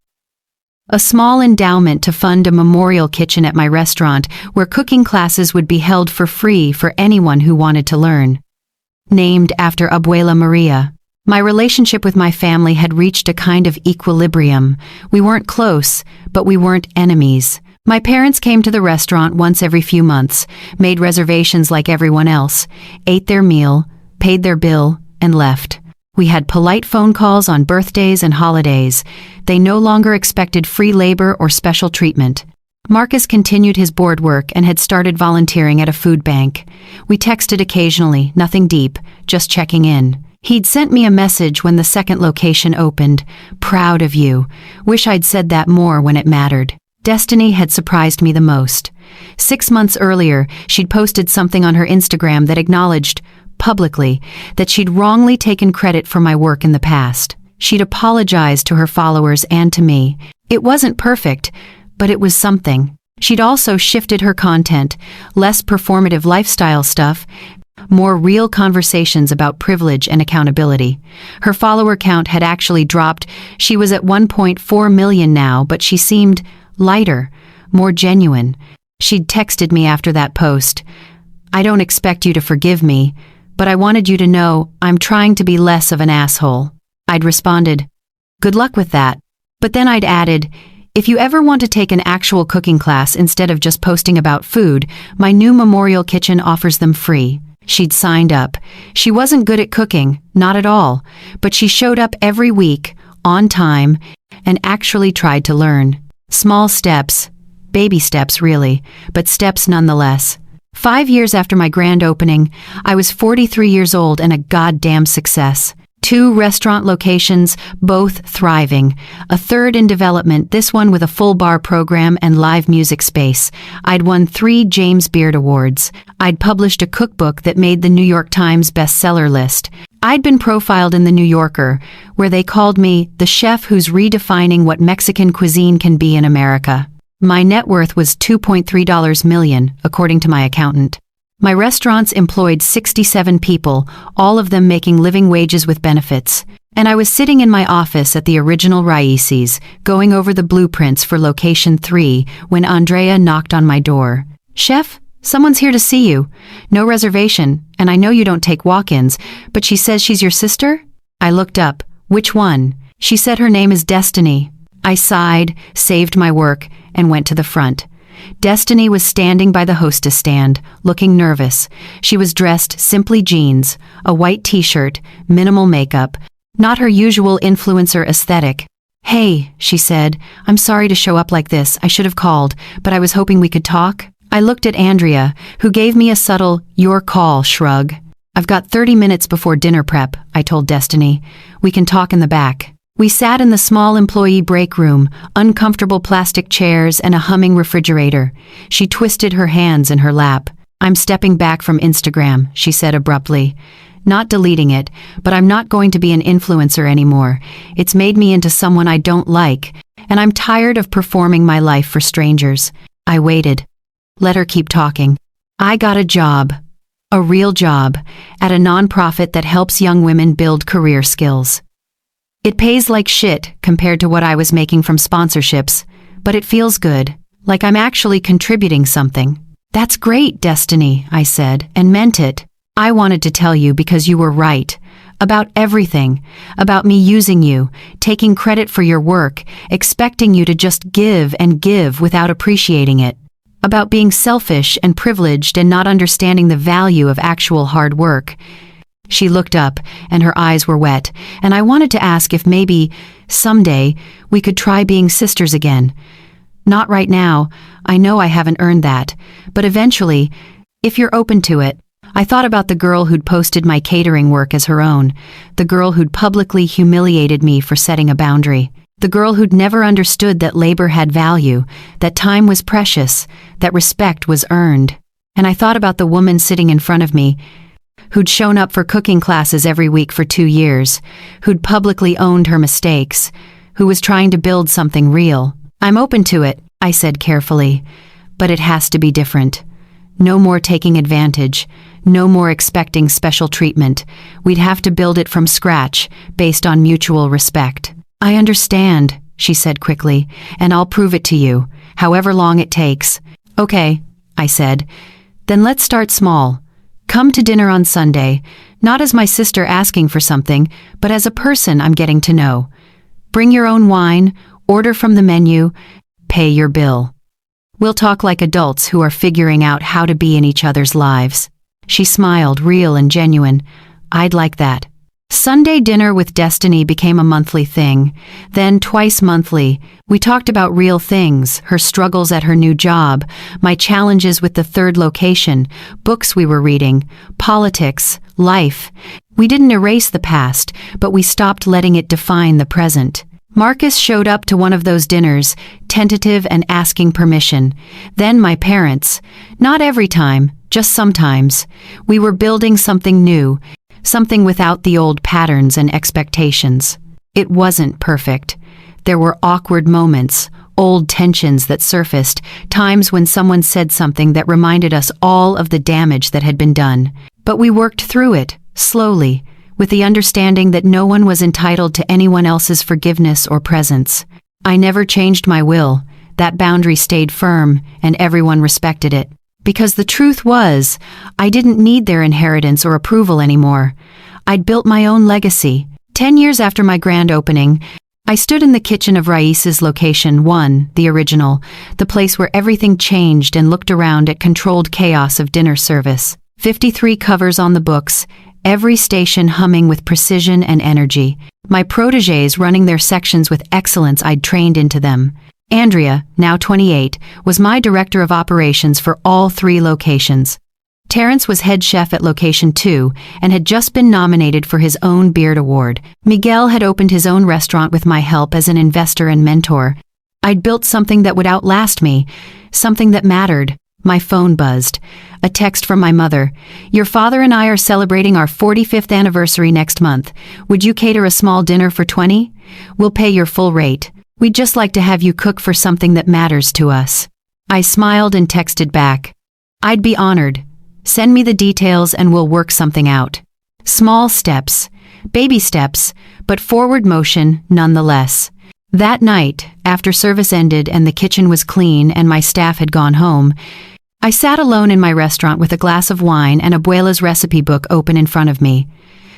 A small endowment to fund a memorial kitchen at my restaurant where cooking classes would be held for free for anyone who wanted to learn. Named after Abuela Maria. My relationship with my family had reached a kind of equilibrium. We weren't close, but we weren't enemies. My parents came to the restaurant once every few months, made reservations like everyone else, ate their meal, paid their bill, and left. We had polite phone calls on birthdays and holidays. They no longer expected free labor or special treatment. Marcus continued his board work and had started volunteering at a food bank. We texted occasionally, nothing deep, just checking in. He'd sent me a message when the second location opened. Proud of you. Wish I'd said that more when it mattered. Destiny had surprised me the most. 6 months earlier, she'd posted something on her Instagram that acknowledged, publicly, that she'd wrongly taken credit for my work in the past. She'd apologized to her followers and to me. It wasn't perfect, but it was something. She'd also shifted her content, less performative lifestyle stuff, more real conversations about privilege and accountability. Her follower count had actually dropped. She was at 1.4 million now, but she seemed lighter, more genuine. She'd texted me after that post. "I don't expect you to forgive me, but I wanted you to know I'm trying to be less of an asshole." I'd responded, "Good luck with that." But then I'd added, "If you ever want to take an actual cooking class instead of just posting about food, my new memorial kitchen offers them free." She'd signed up. She wasn't good at cooking, not at all, but she showed up every week, on time, and actually tried to learn. Small steps, baby steps really, but steps nonetheless. 5 years after my grand opening, I was 43 years old and a goddamn success. 2 restaurant locations, both thriving. A third in development, this one with a full bar program and live music space. I'd won 3 James Beard Awards. I'd published a cookbook that made the New York Times bestseller list. I'd been profiled in the New Yorker, where they called me the chef who's redefining what Mexican cuisine can be in America. My net worth was $2.3 million, according to my accountant. My restaurants employed 67 people, all of them making living wages with benefits. And I was sitting in my office at the original Raices, going over the blueprints for Location 3, when Andrea knocked on my door. "Chef, someone's here to see you. No reservation, and I know you don't take walk-ins, but she says she's your sister?" I looked up. "Which one?" "She said her name is Destiny." I sighed, saved my work, and went to the front. Destiny was standing by the hostess stand, looking nervous. She was dressed simply jeans, a white t-shirt, minimal makeup, not her usual influencer aesthetic. "Hey," she said, "I'm sorry to show up like this. I should have called, but I was hoping we could talk." I looked at Andrea, who gave me a subtle, "your call" shrug. "I've got 30 minutes before dinner prep," I told Destiny. "We can talk in the back." We sat in the small employee break room, uncomfortable plastic chairs and a humming refrigerator. She twisted her hands in her lap. "I'm stepping back from Instagram," she said abruptly. "Not deleting it, but I'm not going to be an influencer anymore. It's made me into someone I don't like, and I'm tired of performing my life for strangers." I waited. Let her keep talking. "I got a job. A real job, at a nonprofit that helps young women build career skills. It pays like shit compared to what I was making from sponsorships, but it feels good, like I'm actually contributing something." "That's great, Destiny," I said, and meant it. "I wanted to tell you because you were right. About everything. About me using you, taking credit for your work, expecting you to just give and give without appreciating it. About being selfish and privileged and not understanding the value of actual hard work." She looked up, and her eyes were wet, and I wanted to ask if maybe, someday, we could try being sisters again. Not right now. I know I haven't earned that. But eventually, if you're open to it. I thought about the girl who'd posted my catering work as her own, the girl who'd publicly humiliated me for setting a boundary, the girl who'd never understood that labor had value, that time was precious, that respect was earned. And I thought about the woman sitting in front of me, who'd shown up for cooking classes every week for 2 years, who'd publicly owned her mistakes, who was trying to build something real. "I'm open to it," I said carefully, "but it has to be different. No more taking advantage, no more expecting special treatment. We'd have to build it from scratch, based on mutual respect." "I understand," she said quickly, "and I'll prove it to you, however long it takes." "Okay," I said, "then let's start small. Come to dinner on Sunday, not as my sister asking for something, but as a person I'm getting to know. Bring your own wine, order from the menu, pay your bill. We'll talk like adults who are figuring out how to be in each other's lives." She smiled, real and genuine. "I'd like that." Sunday dinner with Destiny became a monthly thing, then twice monthly. We talked about real things, her struggles at her new job, my challenges with the third location, books we were reading, politics, life. We didn't erase the past, but we stopped letting it define the present. Marcus showed up to one of those dinners, tentative and asking permission. Then my parents. Not every time, Just sometimes. We were building something new, something without the old patterns and expectations. It wasn't perfect. There were awkward moments, old tensions that surfaced, times when someone said something that reminded us all of the damage that had been done. But we worked through it, slowly, with the understanding that no one was entitled to anyone else's forgiveness or presence. I never changed my will. That boundary stayed firm, and everyone respected it. Because the truth was, I didn't need their inheritance or approval anymore. I'd built my own legacy. 10 years after my grand opening, I stood in the kitchen of Rais's location 1, the original, the place where everything changed, and looked around at controlled chaos of dinner service. 53 covers on the books, every station humming with precision and energy. My protégés running their sections with excellence I'd trained into them. Andrea, now 28, was my director of operations for all 3 locations. Terrence was head chef at location 2 and had just been nominated for his own Beard Award. Miguel had opened his own restaurant with my help as an investor and mentor. I'd built something that would outlast me, something that mattered. My phone buzzed. A text from my mother. "Your father and I are celebrating our 45th anniversary next month. Would you cater a small dinner for 20? We'll pay your full rate. We'd just like to have you cook for something that matters to us." I smiled and texted back. "I'd be honored. Send me the details and we'll work something out." Small steps, baby steps, but forward motion nonetheless. That night, after service ended and the kitchen was clean and my staff had gone home, I sat alone in my restaurant with a glass of wine and Abuela's recipe book open in front of me.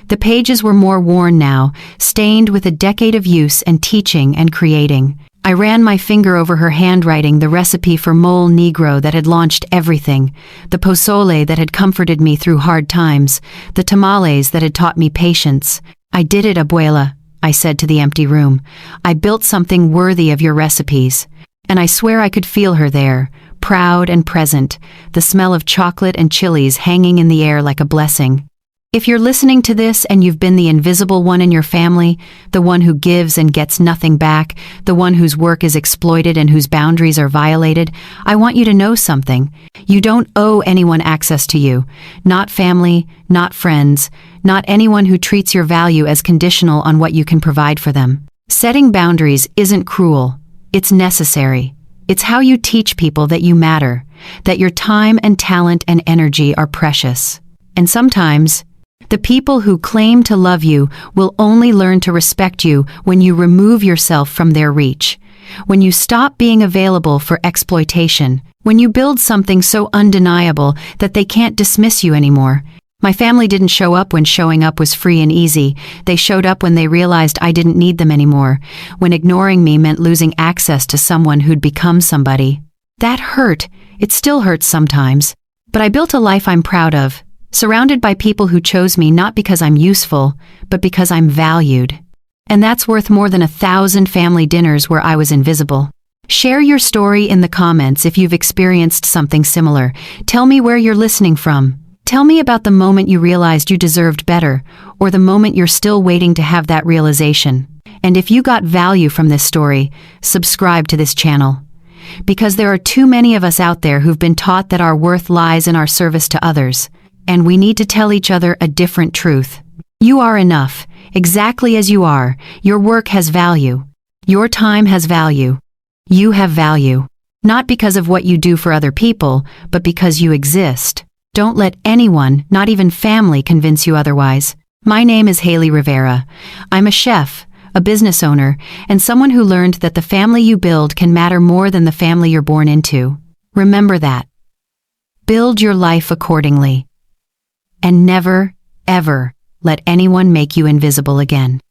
The pages were more worn now, stained with a decade of use and teaching and creating. I ran my finger over her handwriting, the recipe for mole negro that had launched everything, the pozole that had comforted me through hard times, the tamales that had taught me patience. "I did it, Abuela," I said to the empty room. "I built something worthy of your recipes." And I swear I could feel her there, proud and present, the smell of chocolate and chilies hanging in the air like a blessing. If you're listening to this and you've been the invisible one in your family, the one who gives and gets nothing back, the one whose work is exploited and whose boundaries are violated, I want you to know something. You don't owe anyone access to you. Not family, not friends, not anyone who treats your value as conditional on what you can provide for them. Setting boundaries isn't cruel. It's necessary. It's how you teach people that you matter, that your time and talent and energy are precious. And sometimes, the people who claim to love you will only learn to respect you when you remove yourself from their reach, when you stop being available for exploitation, when you build something so undeniable that they can't dismiss you anymore. My family didn't show up when showing up was free and easy. They showed up when they realized I didn't need them anymore, when ignoring me meant losing access to someone who'd become somebody. That hurt. It still hurts sometimes. But I built a life I'm proud of, surrounded by people who chose me not because I'm useful, but because I'm valued. And that's worth more than 1,000 family dinners where I was invisible. Share your story in the comments if you've experienced something similar. Tell me where you're listening from. Tell me about the moment you realized you deserved better, or the moment you're still waiting to have that realization. And if you got value from this story, subscribe to this channel. Because there are too many of us out there who've been taught that our worth lies in our service to others. And we need to tell each other a different truth. You are enough, exactly as you are. Your work has value. Your time has value. You have value. Not because of what you do for other people, but because you exist. Don't let anyone, not even family, convince you otherwise. My name is Haley Rivera. I'm a chef, a business owner, and someone who learned that the family you build can matter more than the family you're born into. Remember that. Build your life accordingly. And never, ever let anyone make you invisible again.